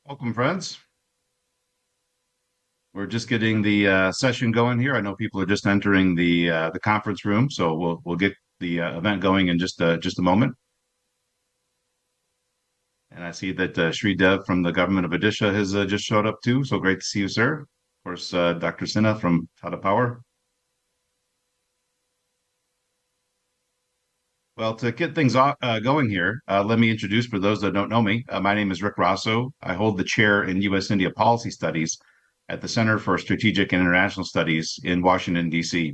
Welcome, friends. We're just getting the session going here. I know people are just entering the conference room, so we'll get the event going in just a moment. And I see that Sri Dev from the government of Odisha has just showed up too. So great to see you, sir. Of course, Dr. Sinha from Tata Power. Well, to get things going here, let me introduce for those that don't know me. My name is Rick Rosso. I hold the chair in U.S. India Policy Studies at the Center for Strategic and International Studies in Washington, D.C.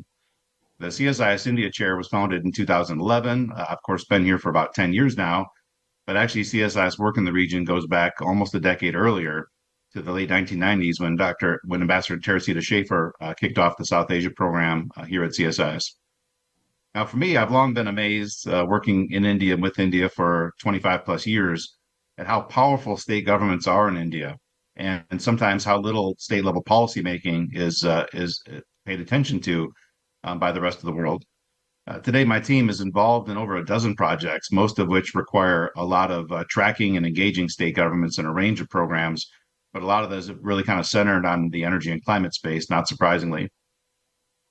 The CSIS India chair was founded in 2011. Of course, been here for about 10 years now, but actually CSIS work in the region goes back almost a decade earlier to the late 1990s when Ambassador Teresita Schaefer kicked off the South Asia program here at CSIS. Now, for me, I've long been amazed working in India and with India for 25 plus years at how powerful state governments are in India, and sometimes how little state level policymaking is paid attention to by the rest of the world. Today, my team is involved in over a dozen projects, most of which require a lot of tracking and engaging state governments in a range of programs, but a lot of those are really kind of centered on the energy and climate space, not surprisingly.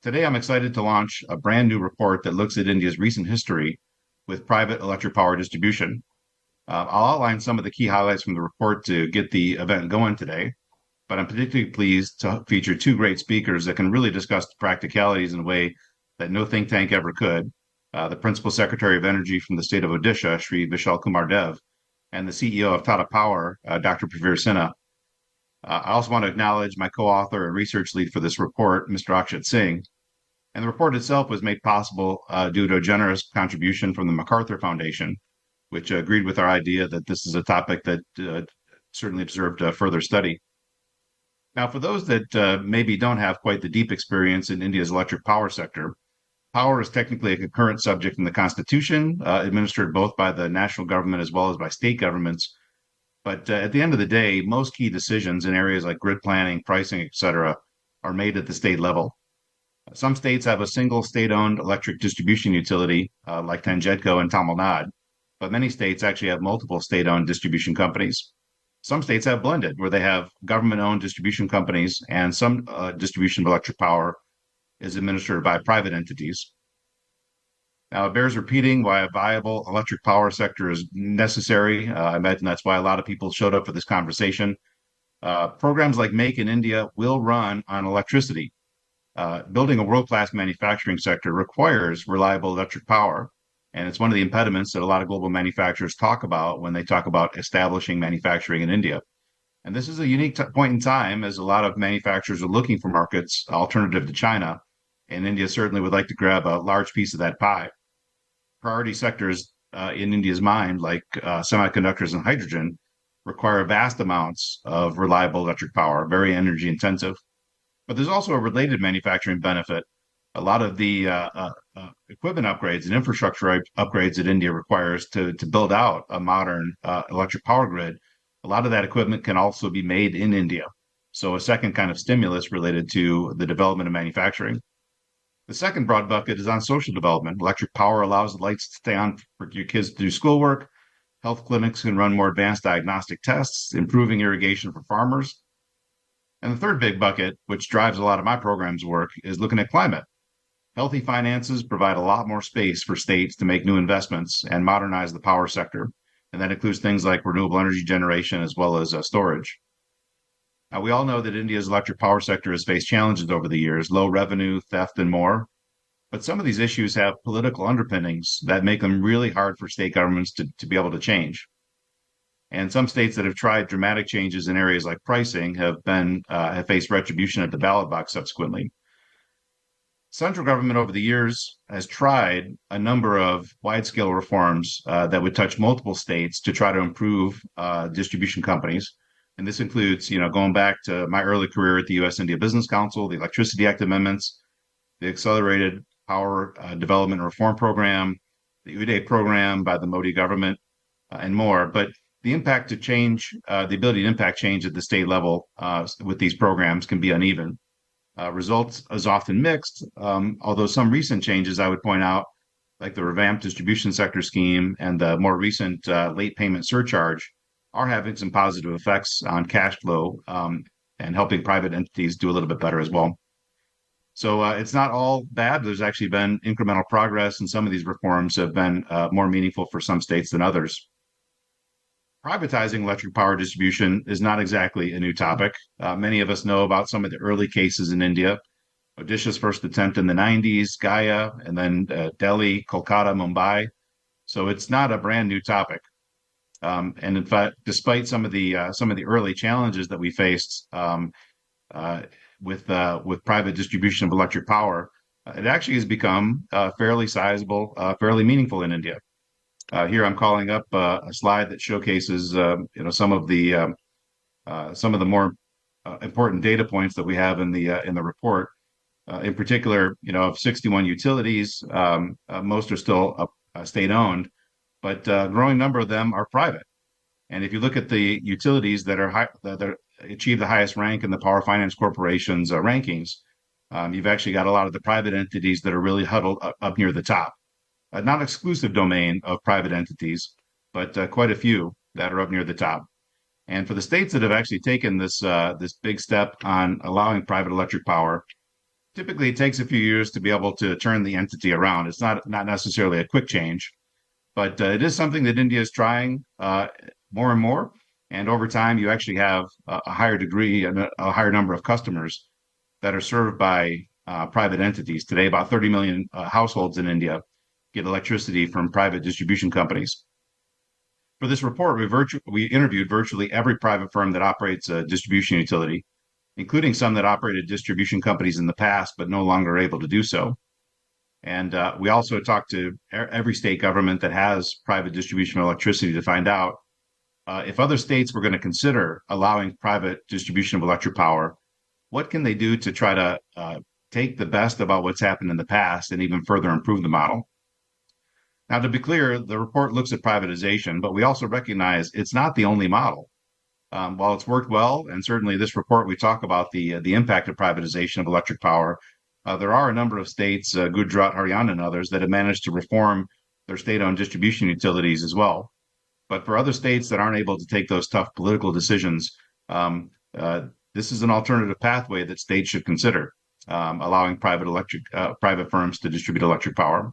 Today, I'm excited to launch a brand new report that looks at India's recent history with private electric power distribution. I'll outline some of the key highlights from the report to get the event going today, but I'm particularly pleased to feature two great speakers that can really discuss the practicalities in a way that no think tank ever could. The Principal Secretary of Energy from the state of Odisha, Sri Vishal Kumar Dev, and the CEO of Tata Power, Dr. Pravir Sinha. I also want to acknowledge my co-author and research lead for this report, Mr. Akshat Singh. And the report itself was made possible due to a generous contribution from the MacArthur Foundation, which agreed with our idea that this is a topic that certainly deserved further study. Now, for those that maybe don't have quite the deep experience in India's electric power sector, power is technically a concurrent subject in the Constitution, administered both by the national government as well as by state governments. But at the end of the day, most key decisions in areas like grid planning, pricing, et cetera, are made at the state level. Some states have a single state-owned electric distribution utility, like Tangedco and Tamil Nadu, but many states actually have multiple state-owned distribution companies. Some states have blended, where they have government-owned distribution companies and some distribution of electric power is administered by private entities. Now, it bears repeating why a viable electric power sector is necessary. I imagine that's why a lot of people showed up for this conversation. Programs like Make in India will run on electricity. Building a world-class manufacturing sector requires reliable electric power. And it's one of the impediments that a lot of global manufacturers talk about when they talk about establishing manufacturing in India. And this is a unique point in time as a lot of manufacturers are looking for markets alternative to China. And India certainly would like to grab a large piece of that pie. Priority sectors in India's mind, like semiconductors and hydrogen, require vast amounts of reliable electric power, very energy intensive. But there's also a related manufacturing benefit. A lot of the equipment upgrades and infrastructure upgrades that India requires to build out a modern electric power grid, a lot of that equipment can also be made in India. So a second kind of stimulus related to the development of manufacturing. The second broad bucket is on social development. Electric power allows the lights to stay on for your kids to do schoolwork. Health clinics can run more advanced diagnostic tests, improving irrigation for farmers. And the third big bucket, which drives a lot of my program's work, is looking at climate. Healthy finances provide a lot more space for states to make new investments and modernize the power sector. And that includes things like renewable energy generation as well as storage. Now, we all know that India's electric power sector has faced challenges over the years, low revenue, theft, and more. But some of these issues have political underpinnings that make them really hard for state governments to be able to change. And some states that have tried dramatic changes in areas like pricing have faced retribution at the ballot box subsequently. Central government over the years has tried a number of wide-scale reforms that would touch multiple states to try to improve distribution companies. And this includes, going back to my early career at the U.S. India Business Council, the Electricity Act amendments, the Accelerated Power Development and Reform Program, the UDAY program by the Modi government, and more. But the impact to change, the ability to impact change at the state level with these programs can be uneven. Results is often mixed, although some recent changes I would point out, like the revamped distribution sector scheme and the more recent late payment surcharge, are having some positive effects on cash flow and helping private entities do a little bit better as well. So it's not all bad. There's actually been incremental progress, and some of these reforms have been more meaningful for some states than others. Privatizing electric power distribution is not exactly a new topic. Many of us know about some of the early cases in India. Odisha's first attempt in the 90s, Gaya, and then Delhi, Kolkata, Mumbai. So it's not a brand new topic. And in fact, despite some of the early challenges that we faced uh, with private distribution of electric power, it actually has become fairly sizable, fairly meaningful in India. Here, I'm calling up a slide that showcases, some of the more important data points that we have in the report. In particular, of 61 utilities, most are still state-owned, but a growing number of them are private. And if you look at the utilities that that achieve the highest rank in the Power Finance Corporation's rankings, you've actually got a lot of the private entities that are really huddled up near the top. A not exclusive domain of private entities, but quite a few that are up near the top. And for the states that have actually taken this big step on allowing private electric power, typically it takes a few years to be able to turn the entity around. It's not necessarily a quick change, but it is something that India is trying more and more. And over time, you actually have a higher degree and a higher number of customers that are served by private entities. Today, about 30 million households in India get electricity from private distribution companies. For this report, we interviewed virtually every private firm that operates a distribution utility, including some that operated distribution companies in the past but no longer are able to do so. And we also talked to every state government that has private distribution of electricity to find out if other states were going to consider allowing private distribution of electric power, what can they do to try to take the best about what's happened in the past and even further improve the model? Now, to be clear, the report looks at privatization, but we also recognize it's not the only model. While it's worked well, and certainly this report we talk about the impact of privatization of electric power, there are a number of states, Gujarat, Haryana, and others, that have managed to reform their state-owned distribution utilities as well. But for other states that aren't able to take those tough political decisions, this is an alternative pathway that states should consider, allowing private firms to distribute electric power.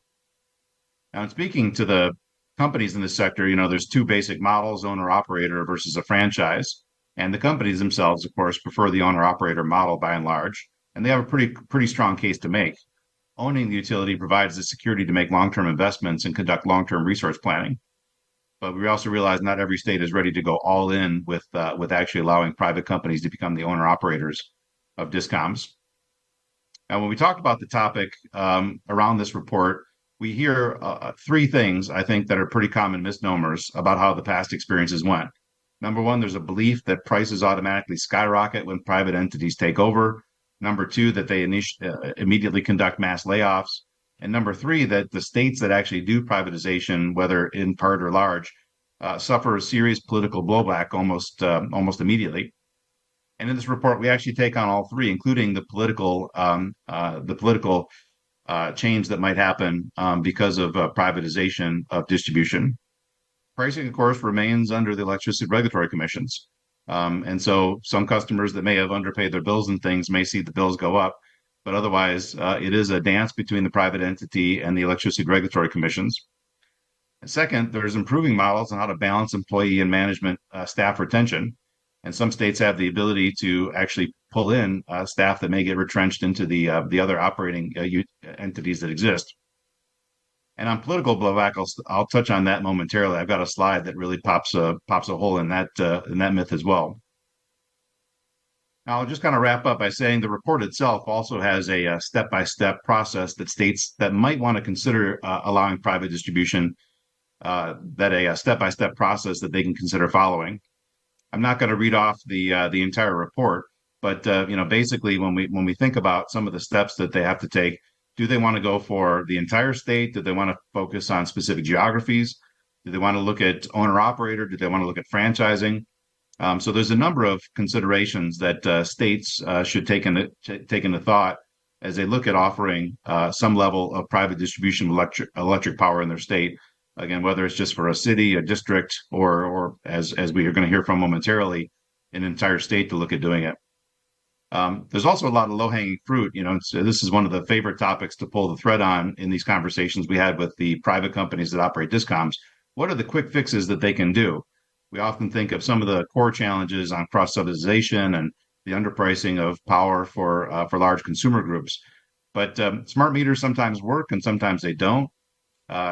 Now, in speaking to the companies in this sector, there's two basic models, owner operator versus a franchise. And the companies themselves, of course, prefer the owner operator model by and large. And they have a pretty strong case to make. Owning the utility provides the security to make long-term investments and conduct long-term resource planning. But we also realize not every state is ready to go all in with actually allowing private companies to become the owner operators of discoms. Now, when we talk about the topic around this report, we hear three things, I think, that are pretty common misnomers about how the past experiences went. Number one, there's a belief that prices automatically skyrocket when private entities take over. Number two, that they immediately conduct mass layoffs. And number three, that the states that actually do privatization, whether in part or large, suffer a serious political blowback almost immediately. And in this report, we actually take on all three, including the political change that might happen because of privatization of distribution. Pricing, of course, remains under the electricity regulatory commissions. And so some customers that may have underpaid their bills and things may see the bills go up, but otherwise it is a dance between the private entity and the electricity regulatory commissions. And second, there's improving models on how to balance employee and management staff retention. And some states have the ability to actually pull in staff that may get retrenched into the other operating entities that exist. And on political blowback, I'll touch on that momentarily. I've got a slide that really pops a hole in that myth as well. Now, I'll just kind of wrap up by saying the report itself also has a step-by-step process that states that might want to consider allowing private distribution, that a step-by-step process that they can consider following. I'm not going to read off the entire report, but basically, when we think about some of the steps that they have to take, do they want to go for the entire state? Do they want to focus on specific geographies? Do they want to look at owner operator? Do they want to look at franchising? So there's a number of considerations that states should take into thought as they look at offering some level of private distribution of electric power in their state, Again, whether it's just for a city, a district, or as we are going to hear from momentarily, an entire state to look at doing it. There's also a lot of low-hanging fruit. So this is one of the favorite topics to pull the thread on in these conversations we had with the private companies that operate discoms. What are the quick fixes that they can do? We often think of some of the core challenges on cross-subsidization and the underpricing of power for large consumer groups. But smart meters sometimes work and sometimes they don't.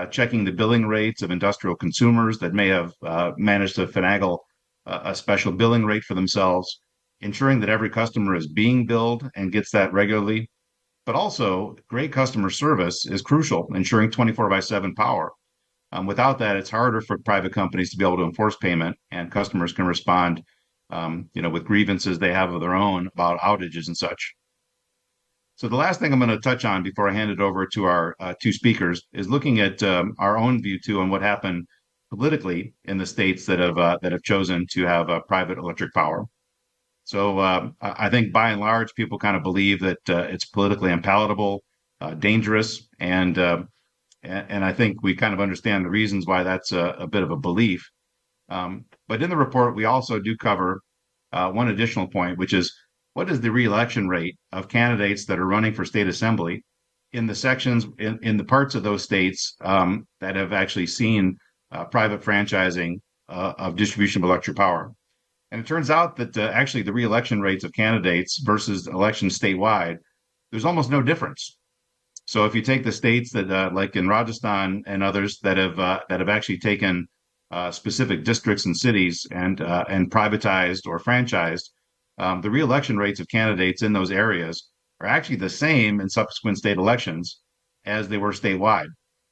Checking the billing rates of industrial consumers that may have managed to finagle a special billing rate for themselves, ensuring that every customer is being billed and gets that regularly. But also, great customer service is crucial, ensuring 24/7 power. Without that, it's harder for private companies to be able to enforce payment, and customers can respond, with grievances they have of their own about outages and such. So the last thing I'm going to touch on before I hand it over to our two speakers is looking at our own view too on what happened politically in the states that have chosen to have private electric power. So I think by and large, people kind of believe that it's politically unpalatable, dangerous, and I think we kind of understand the reasons why that's a bit of a belief. But in the report, we also do cover one additional point, which is what is the reelection rate of candidates that are running for state assembly in the sections, in the parts of those states that have actually seen private franchising of distribution of electric power. And it turns out that actually the reelection rates of candidates versus elections statewide, there's almost no difference. So if you take the states that, like in Rajasthan and others that have actually taken specific districts and cities and privatized or franchised, the reelection rates of candidates in those areas are actually the same in subsequent state elections as they were statewide.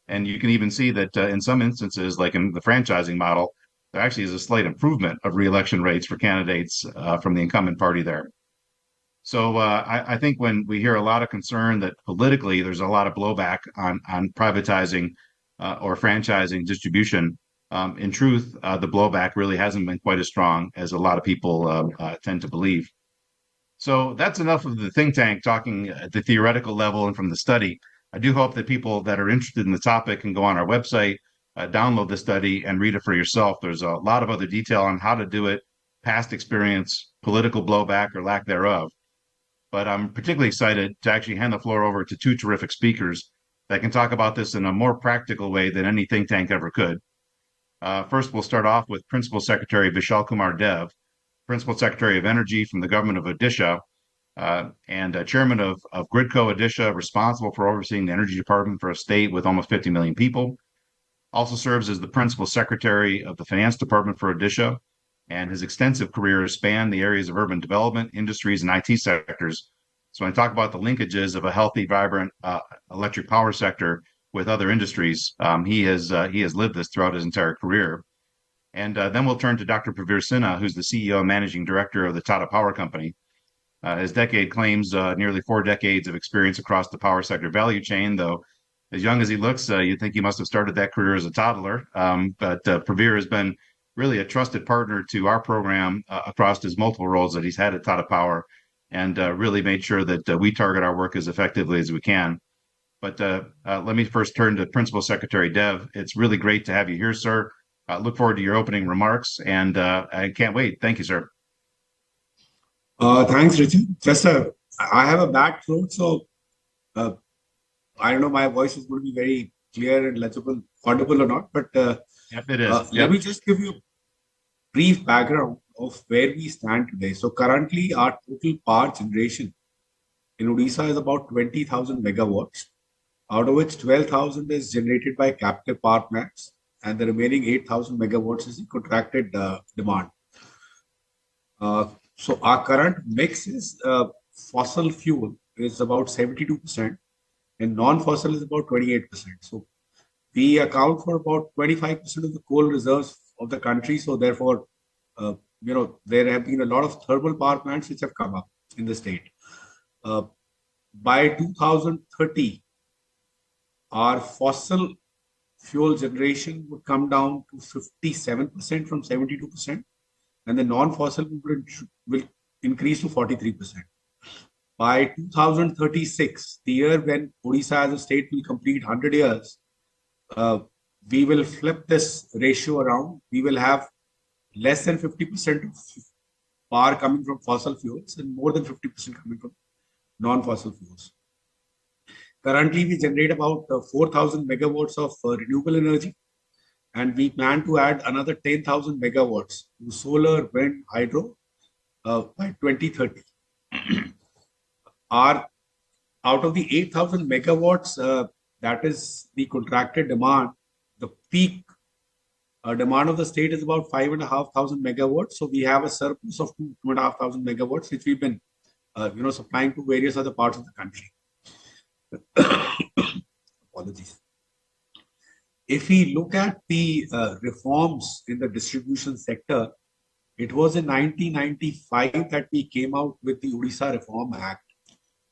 And you can even see that in some instances, like in the franchising model, there actually is a slight improvement of reelection rates for candidates from the incumbent party there. So I think when we hear a lot of concern that politically there's a lot of blowback on privatizing or franchising distribution, in truth, the blowback really hasn't been quite as strong as a lot of people tend to believe. So that's enough of the think tank talking at the theoretical level and from the study. I do hope that people that are interested in the topic can go on our website, download the study, and read it for yourself. There's a lot of other detail on how to do it, past experience, political blowback or lack thereof. But I'm particularly excited to actually hand the floor over to two terrific speakers that can talk about this in a more practical way than any think tank ever could. First, we'll start off with Principal Secretary Vishal Kumar Dev, Principal Secretary of Energy from the government of Odisha, and Chairman of Gridco Odisha, responsible for overseeing the energy department for a state with almost 50 million people. Also serves as the Principal Secretary of the Finance Department for Odisha, and his extensive career has spanned the areas of urban development, industries, and IT sectors. So when I talk about the linkages of a healthy, vibrant electric power sector with other industries, he has lived this throughout his entire career. And then we'll turn to Dr. Pravir Sinha, who's the CEO and Managing Director of the Tata Power Company. His decade claims nearly 4 decades of experience across the power sector value chain, though as young as he looks, you'd think he must have started that career as a toddler. But Pravir has been really a trusted partner to our program across his multiple roles that he's had at Tata Power, and really made sure that we target our work as effectively as we can. But let me first turn to Principal Secretary Dev. It's really great to have you here, sir. Look forward to your opening remarks, and I can't wait. Thank you, sir. Thanks, Richard. I have a bad throat, so I don't know my voice is going to be very clear and legible, audible or not. But Yep, it is. let me just give you a brief background of where we stand today. So currently, our total power generation in Odisha is about 20,000 megawatts, out of which 12,000 is generated by captive power plants, and the remaining 8,000 megawatts is the contracted demand. So our current mix is fossil fuel is about 72%, and non-fossil is about 28%. So we account for about 25% of the coal reserves of the country. So therefore, there have been a lot of thermal power plants which have come up in the state. By 2030, our fossil fuel generation would come down to 57% from 72%, and the non-fossil will increase to 43%. By 2036, the year when Odisha as a state will complete 100 years, we will flip this ratio around. We will have less than 50% of power coming from fossil fuels and more than 50% coming from non-fossil fuels. Currently, we generate about 4,000 megawatts of renewable energy, and we plan to add another 10,000 megawatts to solar, wind, hydro by 2030. Our out of the 8,000 megawatts, that is the contracted demand, the peak demand of the state is about 5,500 megawatts. So we have a surplus of 2,500 megawatts, which we've been, supplying to various other parts of the country. Apologies. If we look at the reforms in the distribution sector, it was in 1995 that we came out with the Odisha Reform Act,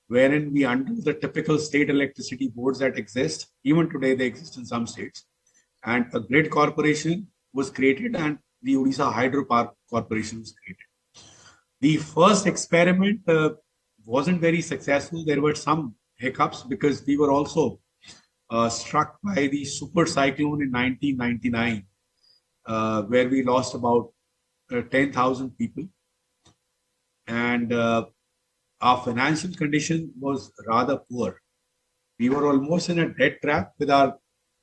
wherein we undo the typical state electricity boards that exist. Even today, they exist in some states. And a grid corporation was created, and the Odisha Hydropower Corporation was created. The first experiment wasn't very successful. There were some hiccups because we were also struck by the super cyclone in 1999, where we lost about 10,000 people. And our financial condition was rather poor. We were almost in a debt trap with our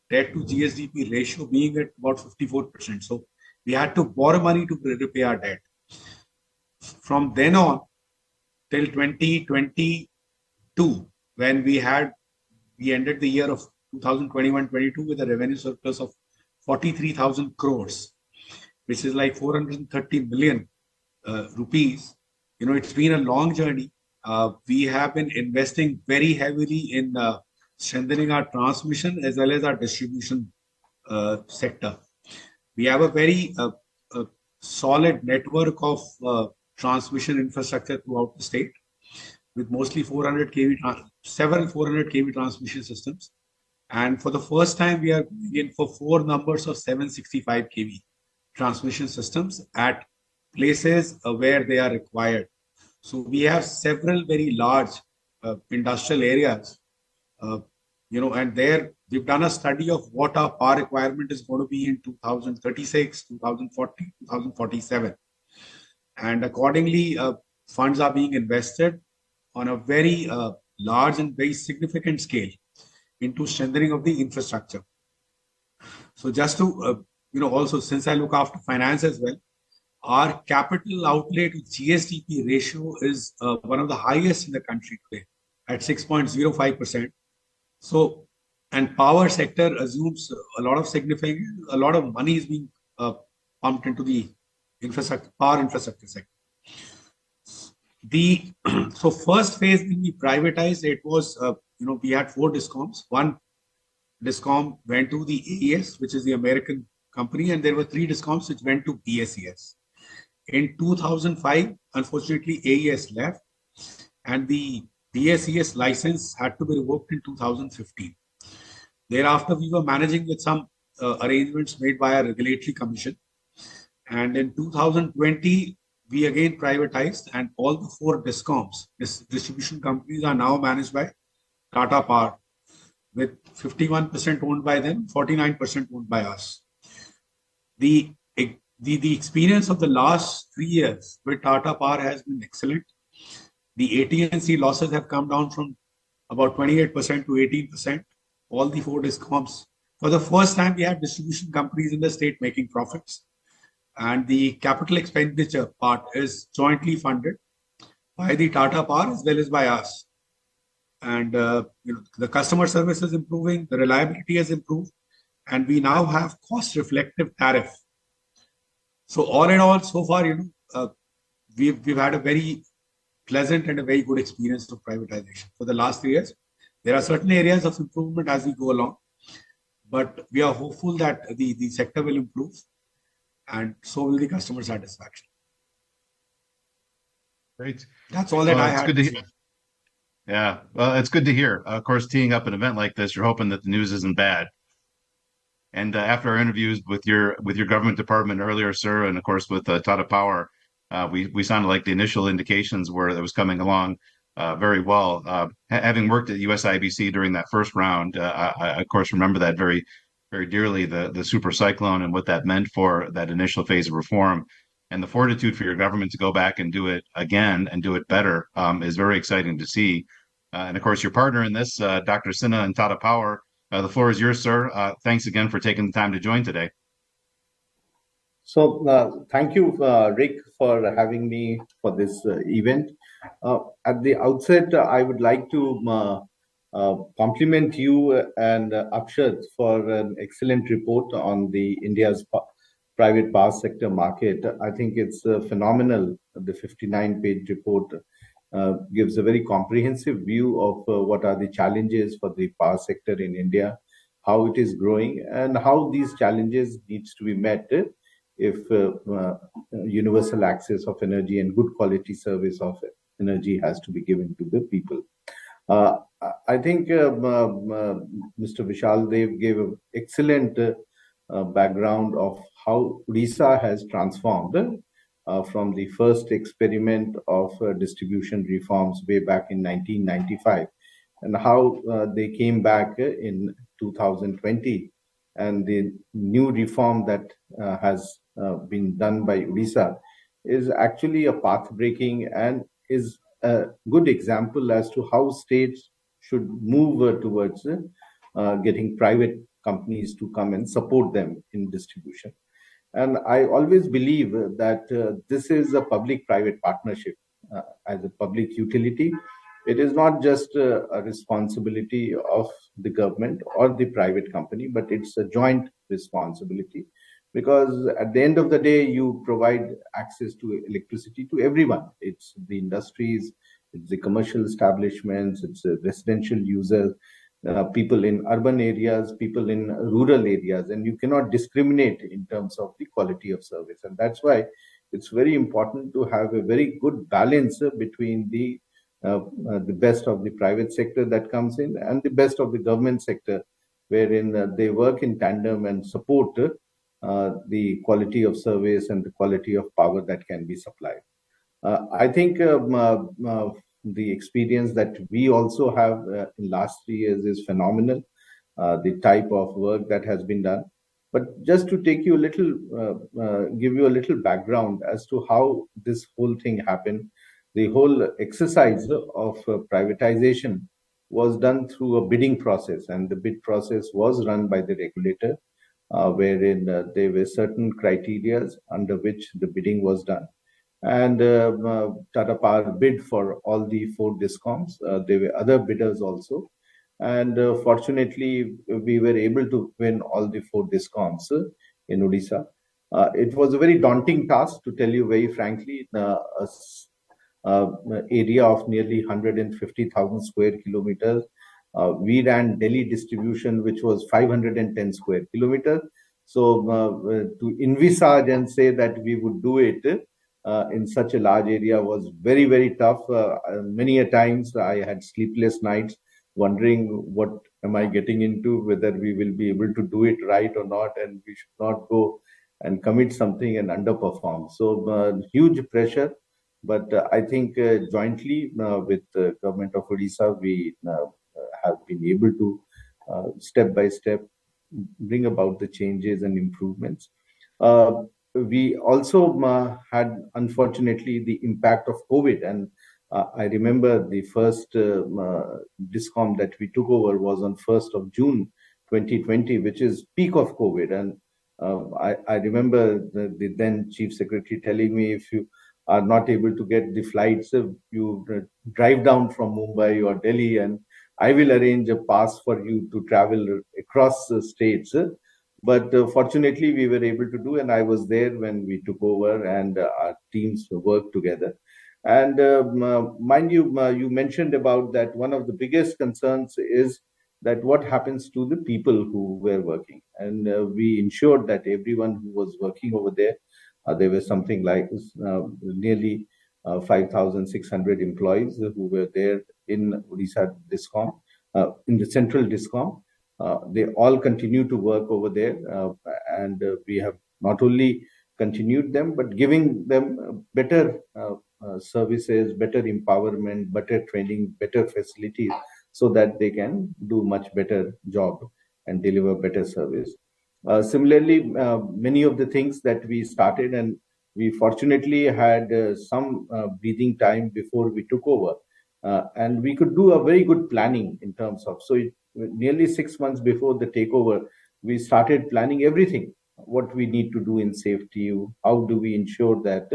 debt to GSDP ratio being at about 54%. So we had to borrow money to repay our debt. From then on till 2022, when we ended the year of 2021-22 with a revenue surplus of 43,000 crores, which is like 430 million rupees. It's been a long journey. We have been investing very heavily in strengthening our transmission as well as our distribution sector. We have a very solid network of transmission infrastructure throughout the state, with mostly 400 kV, several 400 kV transmission systems. And for the first time, we are going in for 4 numbers of 765 kV transmission systems at places where they are required. So we have several very large industrial areas, and there we've done a study of what our power requirement is going to be in 2036, 2040, 2047. And accordingly, funds are being invested on a very large and very significant scale into strengthening of the infrastructure. So just to, also since I look after finance as well, our capital outlay to GSDP ratio is one of the highest in the country today at 6.05%. So, and power sector assumes a lot of money is being pumped into the power infrastructure sector. So first phase when we privatized, it was, we had 4 discoms. One discom went to the AES, which is the American company, and there were 3 discoms which went to BSES. In 2005, unfortunately, AES left, and the BSES license had to be revoked in 2015. Thereafter, we were managing with some arrangements made by a regulatory commission. And in 2020, we again privatized, and all the 4 discoms, distribution companies, are now managed by Tata Power, with 51% owned by them, 49% owned by us. The experience of the last 3 years with Tata Power has been excellent. The AT&C losses have come down from about 28% to 18%. All the 4 discoms. For the first time, we have distribution companies in the state making profits. And the capital expenditure part is jointly funded by the Tata Power as well as by us. And the customer service is improving, the reliability has improved, and we now have cost-reflective tariff. So all in all, so far, we've had a very pleasant and a very good experience of privatization for the last 3 years. There are certain areas of improvement as we go along, but we are hopeful that the sector will improve, and so will the customer satisfaction. Great. That's all that I had. Good to hear. Yeah, well, it's good to hear. Of course, teeing up an event like this, you're hoping that the news isn't bad. And after our interviews with your government department earlier, sir, and of course with Tata Power, we sounded like the initial indications were that was coming along very well. Having worked at USIBC during that first round, I of course remember that very very dearly the super cyclone and what that meant for that initial phase of reform. And the fortitude for your government to go back and do it again and do it better is very exciting to see. And of course, your partner in this, Dr. Sinha and Tata Power, the floor is yours, sir. Thanks again for taking the time to join today. So, thank you, Rick, for having me for this event. At the outset, I would like to compliment you and Akshat for an excellent report on the India's private power sector market. I think it's phenomenal. The 59-page report gives a very comprehensive view of what are the challenges for the power sector in India, how it is growing, and how these challenges needs to be met if universal access of energy and good quality service of energy has to be given to the people. Uh, I think Mr. Vishal Dev gave an excellent background of how Odisha has transformed from the first experiment of distribution reforms way back in 1995 and how they came back in 2020 and the new reform that has been done by Odisha is actually a path breaking and is a good example as to how states should move towards getting private companies to come and support them in distribution. And I always believe that this is a public private partnership as a public utility. It is not just a responsibility of the government or the private company, but it's a joint responsibility because at the end of the day, you provide access to electricity to everyone. It's the industries, it's the commercial establishments, it's residential users, people in urban areas, people in rural areas, and you cannot discriminate in terms of the quality of service. And that's why it's very important to have a very good balance between the best of the private sector that comes in and the best of the government sector, wherein they work in tandem and support the quality of service and the quality of power that can be supplied. I think the experience that we also have in last 3 years is phenomenal. The type of work that has been done, but just to take you a little, give you a little background as to how this whole thing happened. The whole exercise of privatization was done through a bidding process, and the bid process was run by the regulator, wherein there were certain criteria under which the bidding was done and Tata Power bid for all the four discoms. There were other bidders also, and fortunately, we were able to win all the four discoms in Odisha. It was a very daunting task, to tell you very frankly. Area of nearly 150,000 square kilometers. We ran Delhi distribution, which was 510 square kilometers. So to envisage and say that we would do it in such a large area was very, very tough. Many a times I had sleepless nights wondering what am I getting into, whether we will be able to do it right or not, and we should not go and commit something and underperform. So huge pressure, but I think jointly with the government of Odisha, we have been able to step by step bring about the changes and improvements. Uh, we also had, unfortunately, the impact of COVID. And I remember the first discom that we took over was on 1st of June 2020, which is peak of COVID. And I remember the then chief secretary telling me, if you are not able to get the flights, you drive down from Mumbai or Delhi, and I will arrange a pass for you to travel across the states. But fortunately, we were able to do, and I was there when we took over, and our teams worked together. And mind you, you mentioned about that one of the biggest concerns is that what happens to the people who were working. And we ensured that everyone who was working over there were something like nearly 5,600 employees who were there in Odisha Discom, in the central Discom. They all continue to work over there, and we have not only continued them, but giving them better services, better empowerment, better training, better facilities, so that they can do much better job and deliver better service. Similarly, many of the things that we started, and we fortunately had some breathing time before we took over, and we could do a very good planning in terms of. So, nearly 6 months before the takeover, we started planning everything. What we need to do in safety, how do we ensure that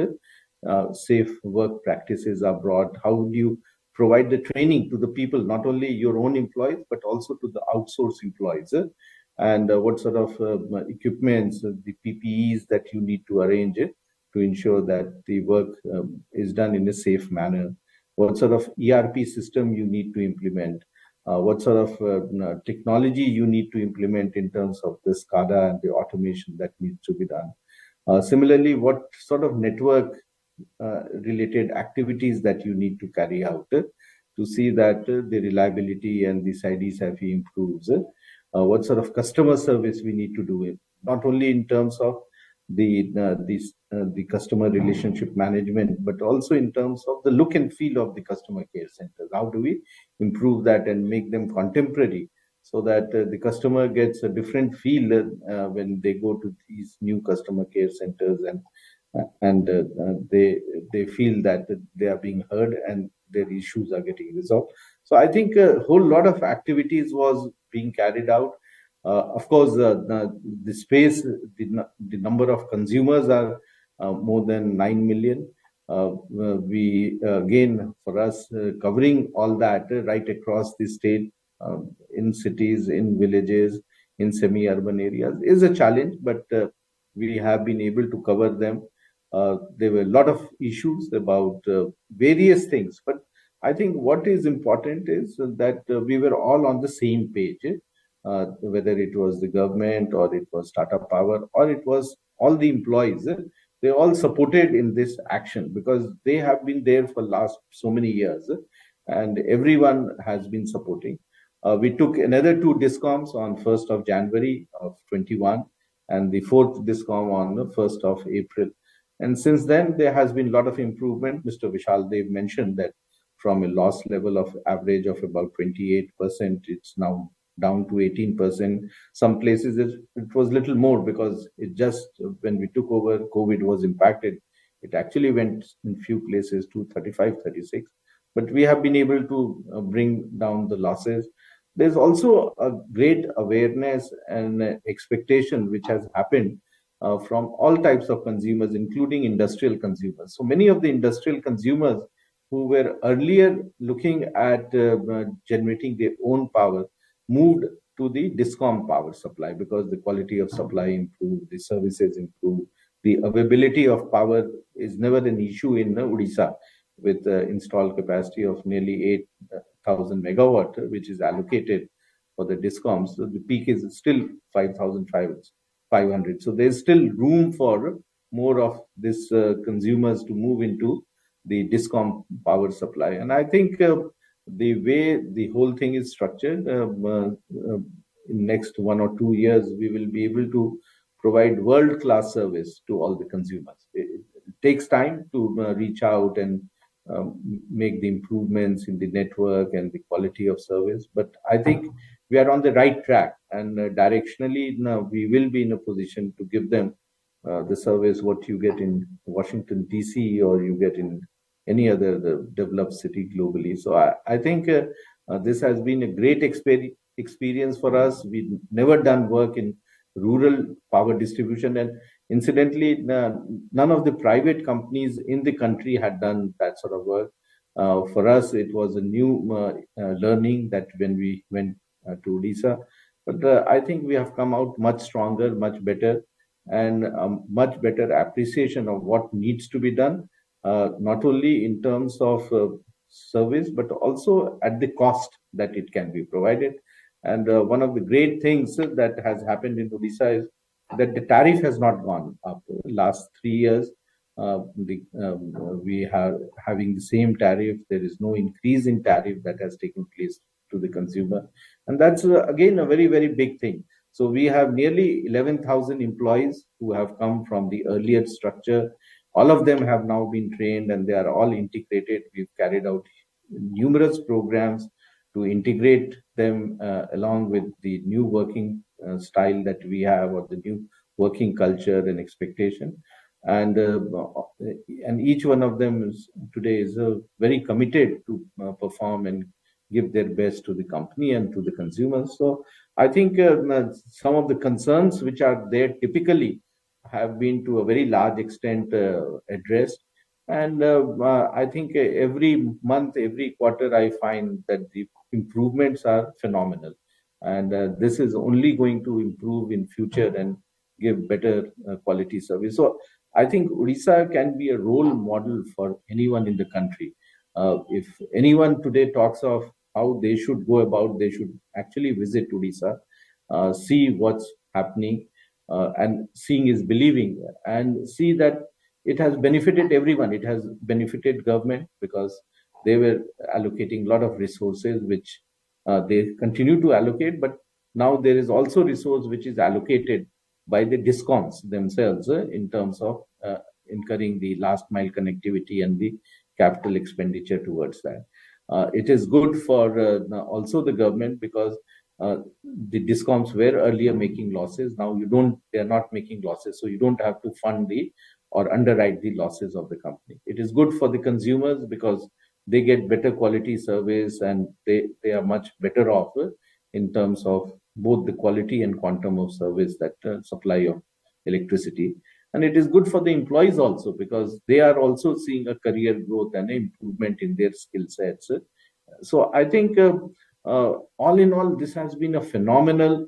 safe work practices are brought, how do you provide the training to the people, not only your own employees, but also to the outsourced employees, and what sort of equipments, the PPEs that you need to arrange to ensure that the work is done in a safe manner, what sort of ERP system you need to implement, what sort of technology you need to implement in terms of the SCADA and the automation that needs to be done. Similarly, what sort of network related activities that you need to carry out to see that the reliability and the SID/SAFE improves. What sort of customer service we need to do it, not only in terms of the customer relationship management, but also in terms of the look and feel of the customer care centers. How do we improve that and make them contemporary so that the customer gets a different feel when they go to these new customer care centers, and they feel that they are being heard and their issues are getting resolved. So I think a whole lot of activities was being carried out. Of course, the space, the number of consumers are more than 9 million. We again, for us, covering all that right across the state, in cities, in villages, in semi-urban areas is a challenge, but we have been able to cover them. There were a lot of issues about various things, but I think what is important is that we were all on the same page, whether it was the government or it was Tata Power or it was all the employees. They all supported in this action because they have been there for last so many years, and everyone has been supporting. We took another two discoms on 1st of January of 21 and the fourth discom on the 1st of April. And since then, there has been a lot of improvement. Mr. Vishal Dev mentioned that from a loss level of average of about 28%, it's now down to 18%. Some places it was little more because it just, when we took over, COVID was impacted. It actually went in few places to 35, 36. But we have been able to bring down the losses. There's also a great awareness and expectation which has happened from all types of consumers, including industrial consumers. So many of the industrial consumers who were earlier looking at generating their own power moved to the discom power supply because the quality of supply improved, the services improved, the availability of power is never an issue in Odisha with installed capacity of nearly 8,000 megawatt, which is allocated for the discoms. So the peak is still 5,500. So there's still room for more of this consumers to move into the discom power supply. And I think the way the whole thing is structured, in next 1 or 2 years, we will be able to provide world-class service to all the consumers. It takes time to reach out and make the improvements in the network and the quality of service. But I think we are on the right track, and directionally now we will be in a position to give them the service what you get in Washington DC or you get in any other developed city globally. So I think this has been a great experience for us. We've never done work in rural power distribution, and incidentally, none of the private companies in the country had done that sort of work. For us, it was a new learning that when we went to Odisha. But I think we have come out much stronger, much better, and much better appreciation of what needs to be done, not only in terms of service, but also at the cost that it can be provided. And one of the great things that has happened in Odisha is that the tariff has not gone up. Last 3 years, we are having the same tariff. There is no increase in tariff that has taken place to the consumer. And that's, again, a very, very big thing. So we have nearly 11,000 employees who have come from the earlier structure. All of them have now been trained and they are all integrated. We've carried out numerous programs to integrate them along with the new working style that we have, or the new working culture and expectation. And each one of them today is very committed to perform and give their best to the company and to the consumers. So I think some of the concerns which are there typically have been to a very large extent addressed. And I think every month, every quarter, I find that the improvements are phenomenal. And this is only going to improve in future and give better quality service. So I think Odisha can be a role model for anyone in the country. If anyone today talks of how they should go about, they should actually visit Odisha, see what's happening, and seeing is believing, and see that it has benefited everyone. It has benefited government because they were allocating a lot of resources, which they continue to allocate, but now there is also resource which is allocated by the discoms themselves in terms of incurring the last mile connectivity and the capital expenditure towards that. It is good for also the government because the discoms were earlier making losses. Now they are not making losses, so you don't have to fund the or underwrite the losses of the company. It is good for the consumers because they get better quality service, and they are much better off in terms of both the quality and quantum of service that supply of electricity. And it is good for the employees also because they are also seeing a career growth and improvement in their skill sets. So I think all in all, this has been a phenomenal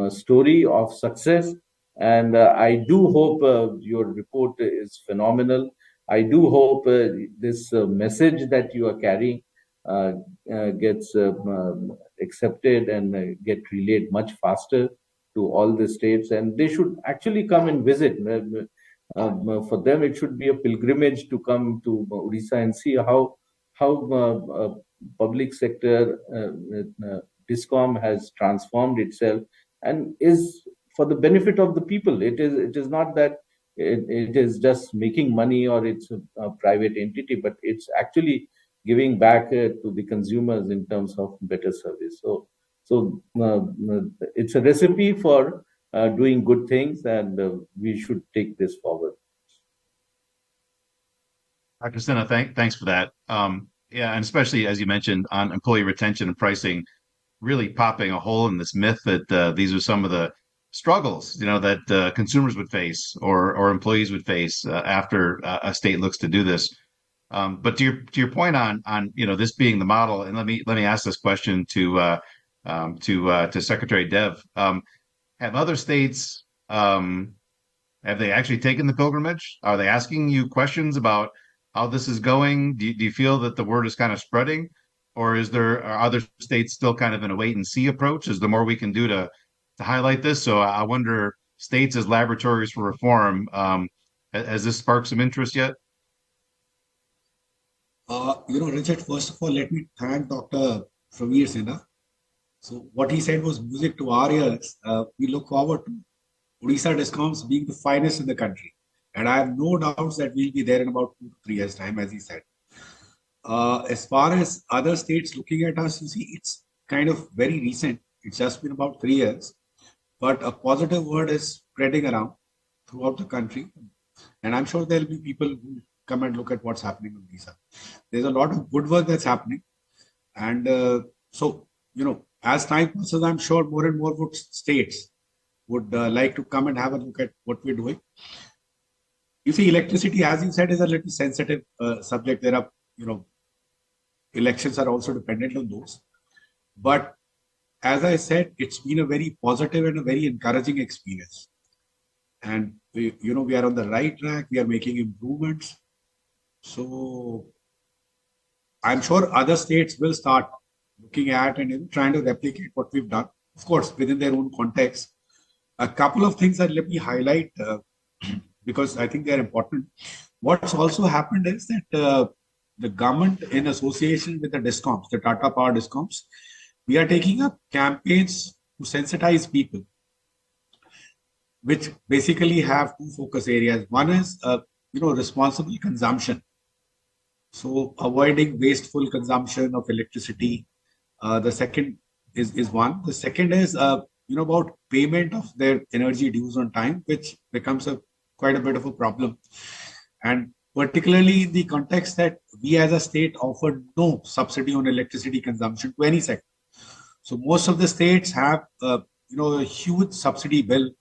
story of success. And I do hope your report is phenomenal. I do hope this message that you are carrying gets accepted and get relayed much faster to all the states. And they should actually come and visit. For them, it should be a pilgrimage to come to Odisha and see how public sector discom has transformed itself and is for the benefit of the people. It is not that it is just making money or it's a private entity, but it's actually giving back to the consumers in terms of better service. So it's a recipe for doing good things, and we should take this forward. Dr. Sinha, thanks for that. Yeah, and especially as you mentioned on employee retention and pricing, really popping a hole in this myth that these are some of the struggles, that consumers would face or employees would face after a state looks to do this. But to your point on this being the model, and let me ask this question to Secretary Dev. Have other states have they actually taken the pilgrimage? Are they asking you questions about how this is going? Do you feel that the word is kind of spreading, or are other states still kind of in a wait and see approach? Is there more we can do to highlight this? So I wonder, states as laboratories for reform, has this sparked some interest yet? Richard, first of all, let me thank Dr. Pravir Sinha. So what he said was music to our ears. We look forward to Odisha discoms being the finest in the country. And I have no doubts that we'll be there in about 2 to 3 years' time, as he said. As far as other states looking at us, you see, it's kind of very recent. It's just been about 3 years. But a positive word is spreading around throughout the country. And I'm sure there'll be people who come and look at what's happening in Odisha. There's a lot of good work that's happening. And as time passes, I'm sure more and more states would like to come and have a look at what we're doing. You see, electricity, as you said, is a little sensitive subject. There are, elections are also dependent on those. But as I said, it's been a very positive and a very encouraging experience. And we are on the right track. We are making improvements. So I'm sure other states will start looking at and trying to replicate what we've done, of course, within their own context. A couple of things that let me highlight because I think they're important. What's also happened is that the government, in association with the discoms, the Tata Power discoms, we are taking up campaigns to sensitize people, which basically have 2 focus areas. One is, responsible consumption. So avoiding wasteful consumption of electricity. The second is one. The second is about payment of their energy dues on time, which becomes quite a bit of a problem. And particularly in the context that we as a state offer no subsidy on electricity consumption to any sector. So most of the states have, a huge subsidy bill,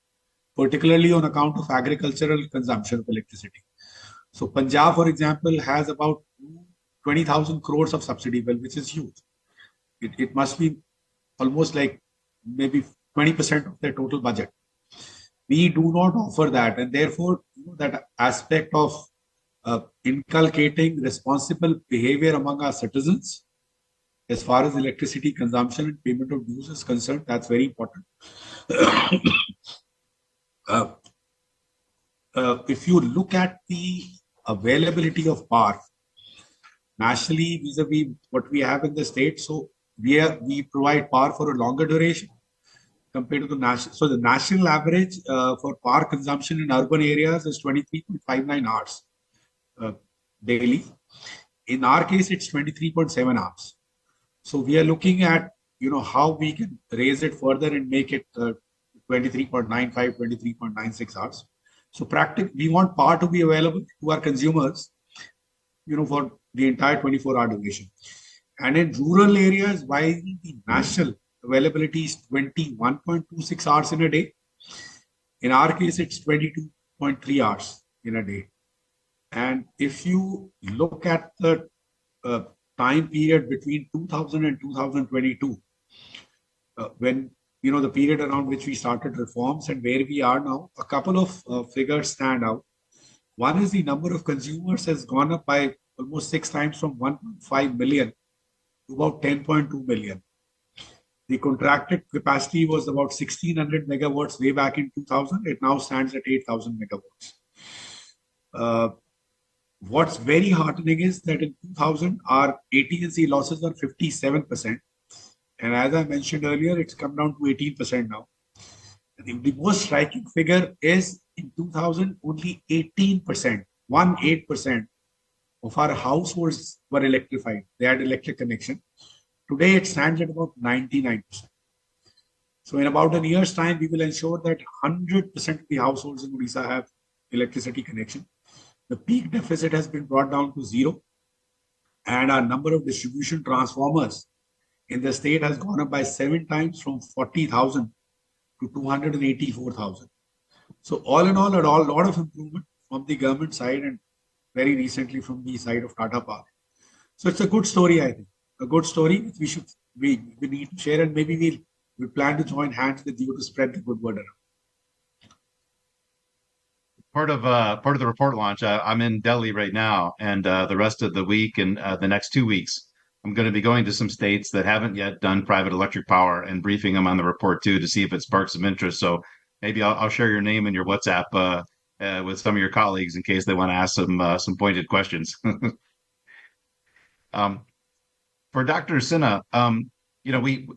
particularly on account of agricultural consumption of electricity. So Punjab, for example, has about 20,000 crores of subsidy bill, which is huge. It must be almost like maybe 20% of their total budget. We do not offer that, and therefore, that aspect of inculcating responsible behavior among our citizens as far as electricity consumption and payment of dues is concerned, that's very important. If you look at the availability of power nationally vis-a-vis what we have in the state, so we provide power for a longer duration compared to the national. So the national average for power consumption in urban areas is 23.59 hours daily. In our case, it's 23.7 hours. So we are looking at how we can raise it further and make it 23.95, 23.96 hours. So we want power to be available to our consumers, for the entire 24-hour duration. And in rural areas, while the national availability is 21.26 hours in a day, in our case, it's 22.3 hours in a day. And if you look at the time period between 2000 and 2022, when the period around which we started reforms and where we are now, a couple of figures stand out. One is the number of consumers has gone up by almost 6 times, from 1.5 million to about 10.2 million. The contracted capacity was about 1600 megawatts way back in 2000. It now stands at 8,000 megawatts. What's very heartening is that in 2000, our AT&C losses were 57%. And as I mentioned earlier, it's come down to 18% now. The most striking figure is in 2000, only 18%, 18% of our households were electrified. They had electric connection. Today, it stands at about 99%. So in about a year's time, we will ensure that 100% of the households in Odisha have electricity connection. The peak deficit has been brought down to 0. And our number of distribution transformers in the state has gone up by 7 times, from 40,000 to 284,000. So all in all, a lot of improvement from the government side, and very recently from the side of Tata Power. So it's a good story, I think. A good story which we need to share, and maybe we plan to join hands with you to spread the good word around. Part of the report launch, I'm in Delhi right now, and the rest of the week and the next 2 weeks, I'm going to be going to some states that haven't yet done private electric power and briefing them on the report too, to see if it sparks some interest. So maybe I'll share your name and your WhatsApp with some of your colleagues in case they want to ask some pointed questions. For Dr. Sinha, we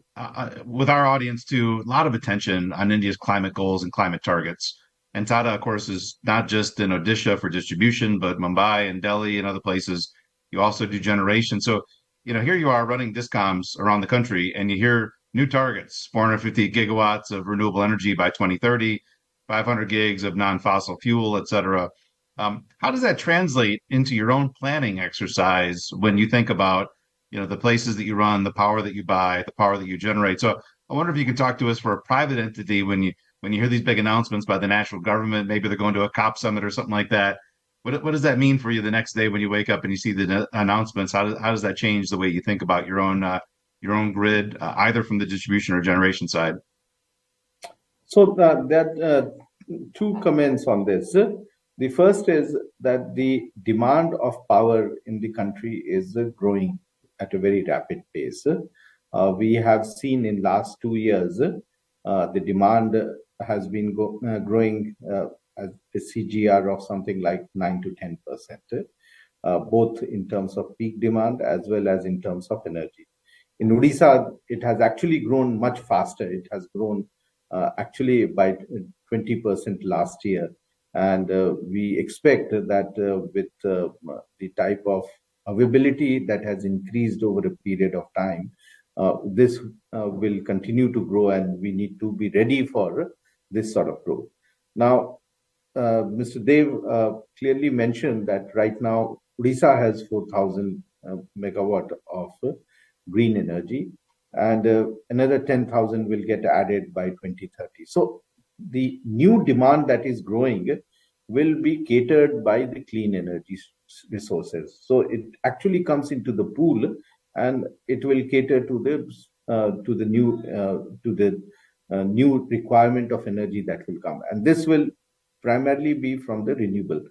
with our audience too, a lot of attention on India's climate goals and climate targets. And Tata, of course, is not just in Odisha for distribution, but Mumbai and Delhi and other places. You also do generation. So, here you are running discoms around the country, and you hear new targets: 450 gigawatts of renewable energy by 2030, 500 gigs of non-fossil fuel, et cetera. How does that translate into your own planning exercise when you think about, the places that you run, the power that you buy, the power that you generate? So I wonder if you could talk to us for a private entity when you hear these big announcements by the national government. Maybe they're going to a COP summit or something like that. What does that mean for you the next day when you wake up and you see the announcements? How does that change the way you think about your own grid, either from the distribution or generation side? So that 2 comments on this. The first is that the demand of power in the country is growing at a very rapid pace. We have seen in last 2 years the demand has been growing at a CGR of something like 9 to 10%, both in terms of peak demand as well as in terms of energy. In Odisha, it has actually grown much faster. It has grown actually by 20% last year. And we expect that with the type of availability that has increased over a period of time, this will continue to grow, and we need to be ready for this sort of growth. Now, Mr. Dev clearly mentioned that right now Odisha has 4,000 megawatt of green energy, and another 10,000 will get added by 2030. So the new demand that is growing will be catered by the clean energy resources. So it actually comes into the pool, and it will cater to the new requirement of energy that will come, and this will primarily be from the renewable.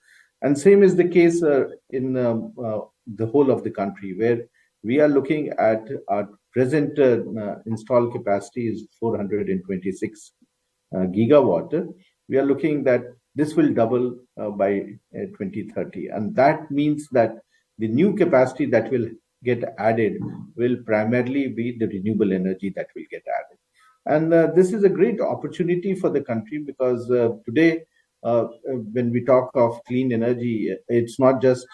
And same is the case in the whole of the country, where we are looking at our present installed capacity is 426 gigawatt. We are looking that this will double by 2030, and that means that the new capacity that will get added will primarily be the renewable energy that will get added. And this is a great opportunity for the country, because today, when we talk of clean energy, it's not just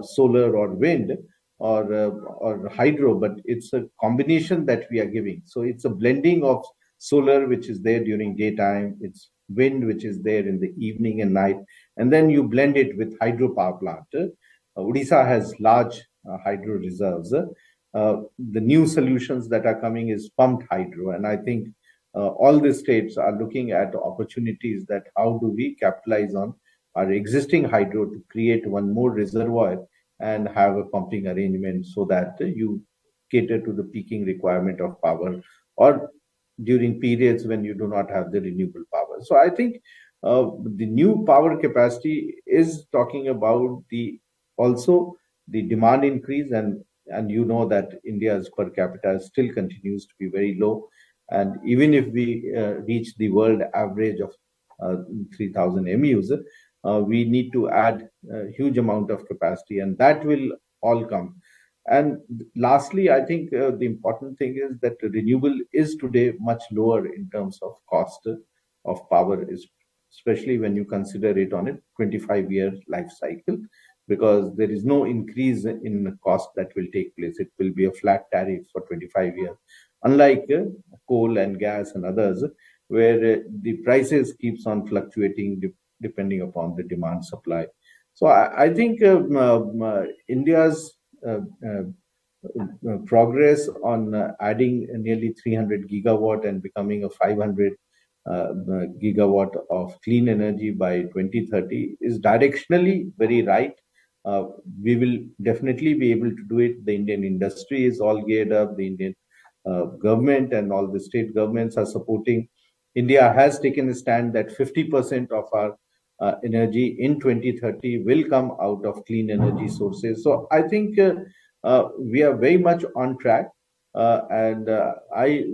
solar or wind or hydro, but it's a combination that we are giving. So it's a blending of solar, which is there during daytime, it's wind, which is there in the evening and night, and then you blend it with hydropower plant. Odisha has large hydro reserves. The new solutions that are coming is pumped hydro, and I think all the states are looking at opportunities that how do we capitalize on our existing hydro to create one more reservoir and have a pumping arrangement, so that you cater to the peaking requirement of power, or during periods when you do not have the renewable power. So I think the new power capacity is talking about the also the demand increase, and you know that India's per capita still continues to be very low, and even if we reach the world average of 3,000 MUs, we need to add a huge amount of capacity, and that will all come. And lastly, I think the important thing is that renewable is today much lower in terms of cost of power, especially when you consider it on a 25-year life cycle, because there is no increase in cost that will take place. It will be a flat tariff for 25 years, unlike coal and gas and others, where the prices keeps on fluctuating depending upon the demand supply. So I think India's progress on adding nearly 300 gigawatt and becoming a 500 gigawatt of clean energy by 2030 is directionally very right. We will definitely be able to do it. The Indian industry is all geared up. The Indian government and all the state governments are supporting. India has taken a stand that 50% of our energy in 2030 will come out of clean energy sources. So I think we are very much on track, and I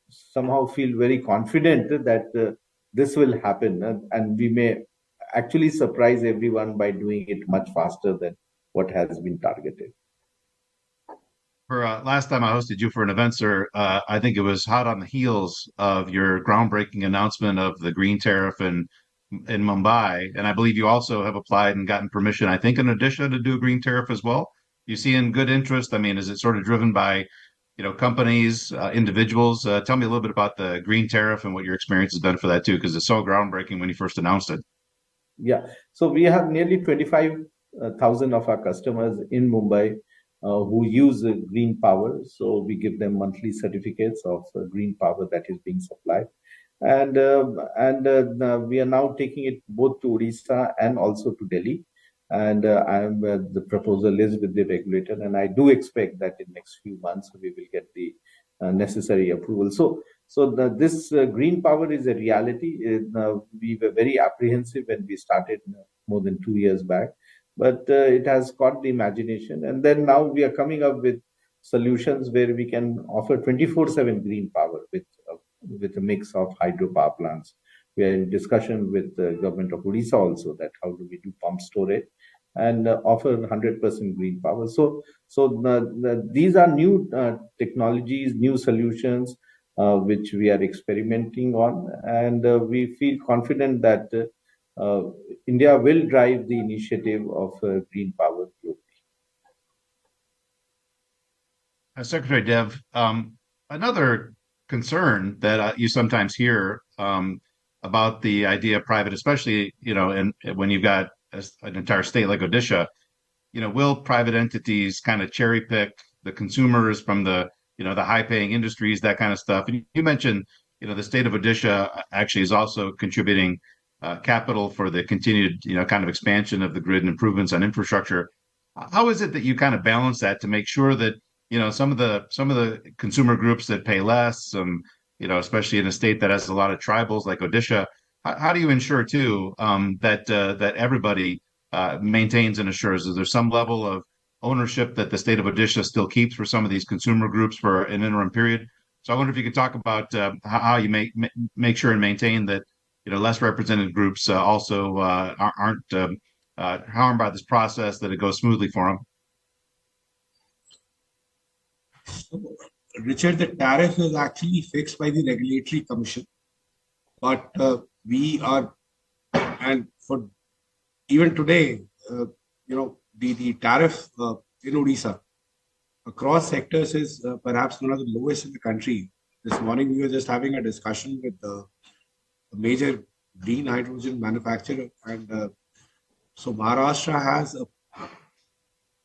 somehow feel very confident that this will happen, and we may actually surprise everyone by doing it much faster than what has been targeted. For last time I hosted you for an event, sir, I think it was hot on the heels of your groundbreaking announcement of the green tariff in Mumbai, and I believe you also have applied and gotten permission, I think, in addition to do a green tariff as well. You see in good interest? I mean, is it sort of driven by, companies, individuals? Tell me a little bit about the green tariff and what your experience has been for that too, because it's so groundbreaking when you first announced it. Yeah, so we have nearly 25,000 of our customers in Mumbai who use green power. So we give them monthly certificates of green power that is being supplied, and we are now taking it both to Odisha and also to Delhi. And the proposal is with the regulator, and I do expect that in next few months we will get the necessary approval. So this green power is a reality. We were very apprehensive when we started more than 2 years back, but it has caught the imagination. And then now we are coming up with solutions where we can offer 24/7 green power with a mix of hydropower plants. We are in discussion with the government of Odisha also that how do we do pump storage and offer 100% green power. So these are new technologies, new solutions which we are experimenting on, and we feel confident that India will drive the initiative of green power globally. Secretary Dev, Another concern that you sometimes hear about the idea of private, especially, and when you've got an entire state like Odisha, will private entities kind of cherry pick the consumers from the high paying industries, that kind of stuff? And you mentioned, the state of Odisha actually is also contributing capital for the continued, kind of expansion of the grid and improvements on infrastructure. How is it that you kind of balance that to make sure that, some of the consumer groups that pay less, especially in a state that has a lot of tribals like Odisha, how do you ensure too that everybody maintains and assures? Is there some level of ownership that the state of Odisha still keeps for some of these consumer groups for an interim period? So I wonder if you could talk about how you make sure and maintain that less represented groups also aren't harmed by this process, that it goes smoothly for them. So, Richard, the tariff is actually fixed by the Regulatory Commission, but we are, and for even today, the tariff in Odisha across sectors is perhaps one of the lowest in the country. This morning we were just having a discussion with a major green hydrogen manufacturer, and so Maharashtra has a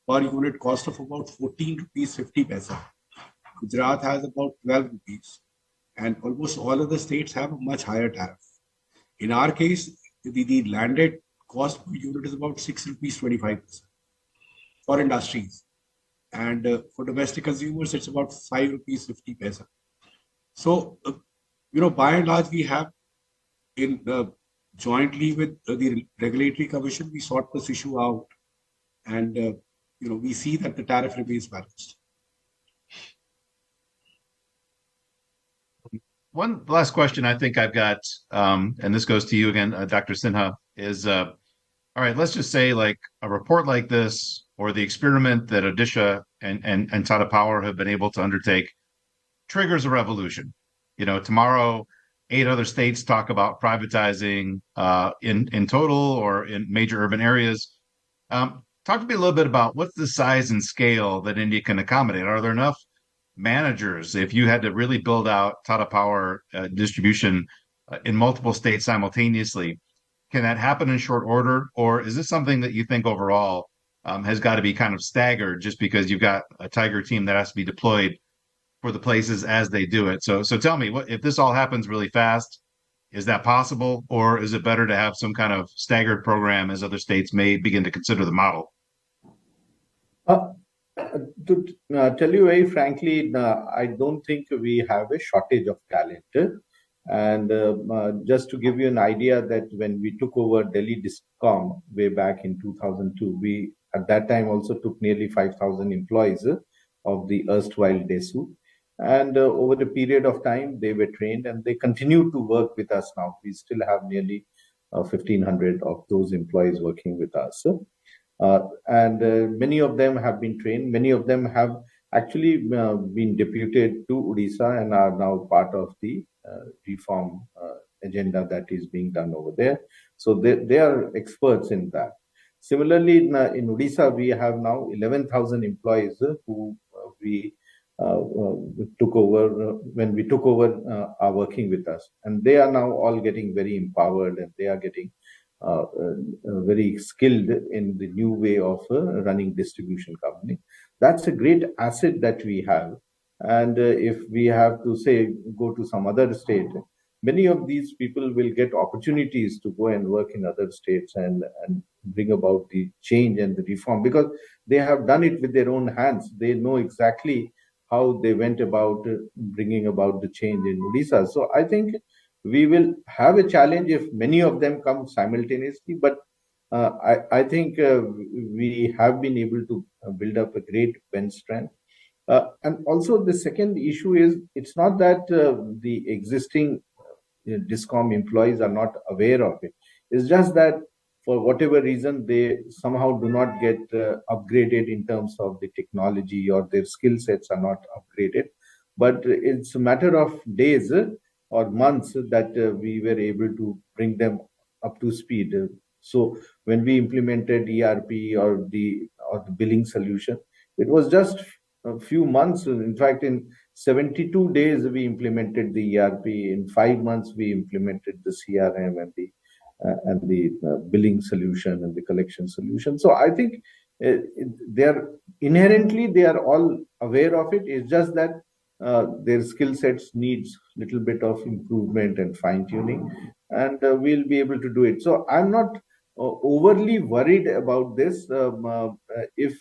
per unit cost of about 14 rupees 50 paisa. Gujarat has about 12 rupees, and almost all of the states have a much higher tariff. In our case, the landed cost per unit is about 6 rupees 25 for industries, and for domestic consumers, it's about 5 rupees 50 paisa. So, by and large, we have in jointly with the regulatory commission, we sort this issue out, and we see that the tariff remains balanced. One last question I think I've got, and this goes to you again, Dr. Sinha, is all right, let's just say like a report like this or the experiment that Odisha and Tata Power have been able to undertake triggers a revolution. Tomorrow, 8 other states talk about privatizing in total or in major urban areas. Talk to me a little bit about what's the size and scale that India can accommodate. Are there enough managers if you had to really build out Tata Power distribution in multiple states simultaneously? Can that happen in short order, or is this something that you think overall has got to be kind of staggered just because you've got a tiger team that has to be deployed for the places as they do it? So tell me, what if this all happens really fast? Is that possible, or is it better to have some kind of staggered program as other states may begin to consider the model? Uh, to tell you very frankly, I don't think we have a shortage of talent. And just to give you an idea, that when we took over Delhi discom way back in 2002, we at that time also took nearly 5,000 employees of the erstwhile DESU. And over the period of time, they were trained and they continue to work with us now. We still have nearly 1,500 of those employees working with us. And many of them have been trained. Many of them have actually been deputed to Odisha and are now part of the reform agenda that is being done over there. So they are experts in that. Similarly, in Odisha, we have now 11,000 employees who we took over when we took over are working with us, and they are now all getting very empowered, and they are getting very skilled in the new way of running distribution company. That's a great asset that we have. And if we have to say go to some other state, many of these people will get opportunities to go and work in other states and bring about the change and the reform, because they have done it with their own hands. They know exactly how they went about bringing about the change in Odisha. So I think we will have a challenge if many of them come simultaneously, but I think we have been able to build up a great bench strength. And also, the second issue is it's not that the existing discom employees are not aware of it. It's just that for whatever reason, they somehow do not get upgraded in terms of the technology, or their skill sets are not upgraded. But it's a matter of days or months that we were able to bring them up to speed. So when we implemented ERP or the billing solution, it was just a few months. In fact, in 72 days we implemented the ERP. In 5 months we implemented the CRM and the billing solution and the collection solution. So I think they are inherently they are all aware of it. It's just that their skill sets needs little bit of improvement and fine tuning, and we'll be able to do it. So I'm not overly worried about this. If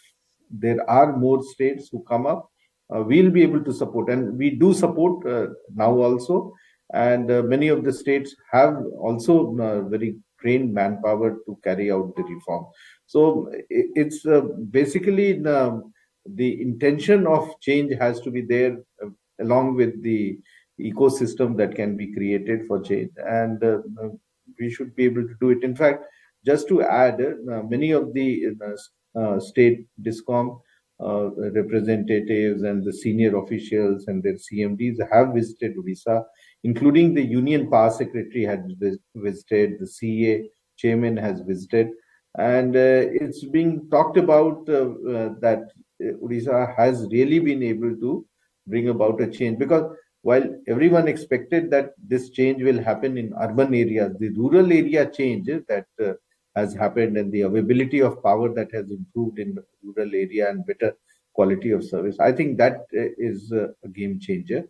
there are more states who come up, we'll be able to support, and we do support now also. And many of the states have also very trained manpower to carry out the reform. So it's basically the intention of change has to be there, along with the ecosystem that can be created for change, and we should be able to do it. In fact, just to add, many of the state discom representatives and the senior officials and their CMDs have visited Odisha, including the Union Power Secretary had visited, the CA chairman has visited, and it's being talked about that Odisha has really been able to bring about a change, because while everyone expected that this change will happen in urban areas, the rural area change that has happened, and the availability of power that has improved in the rural area and better quality of service, I think that is a game changer.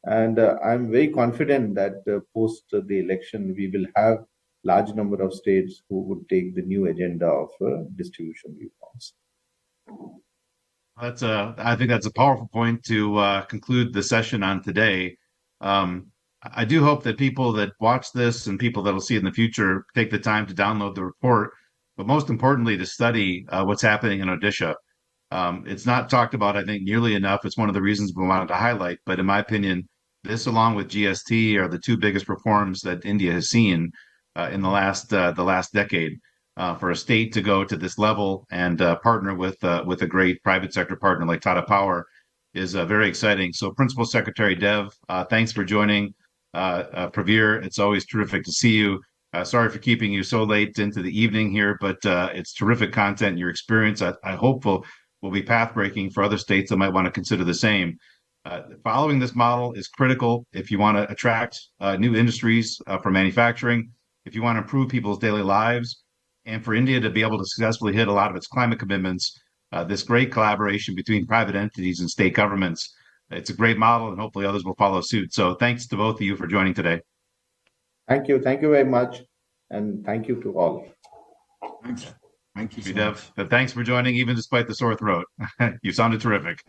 And I'm very confident that post the election, we will have large number of states who would take the new agenda of distribution reforms. I think that's a powerful point to conclude the session on today. I do hope that people that watch this and people that will see it in the future take the time to download the report, but most importantly, to study what's happening in Odisha. It's not talked about, I think, nearly enough. It's one of the reasons we wanted to highlight. But in my opinion, this, along with GST, are the two biggest reforms that India has seen in the last decade. For a state to go to this level and partner with a great private sector partner like Tata Power is very exciting. So, Principal Secretary Dev, thanks for joining. Pravir, it's always terrific to see you. Sorry for keeping you so late into the evening here, but it's terrific content. Your experience, I hope, will be path breaking for other states that might want to consider the same. Following this model is critical if you want to attract new industries for manufacturing, if you want to improve people's daily lives, and for India to be able to successfully hit a lot of its climate commitments. This great collaboration between private entities and state governments, it's a great model, and hopefully others will follow suit. So thanks to both of you for joining today. Thank you very much, and thank you to all. Thanks. Thank you so Dev. Thanks for joining, even despite the sore throat. You sounded terrific.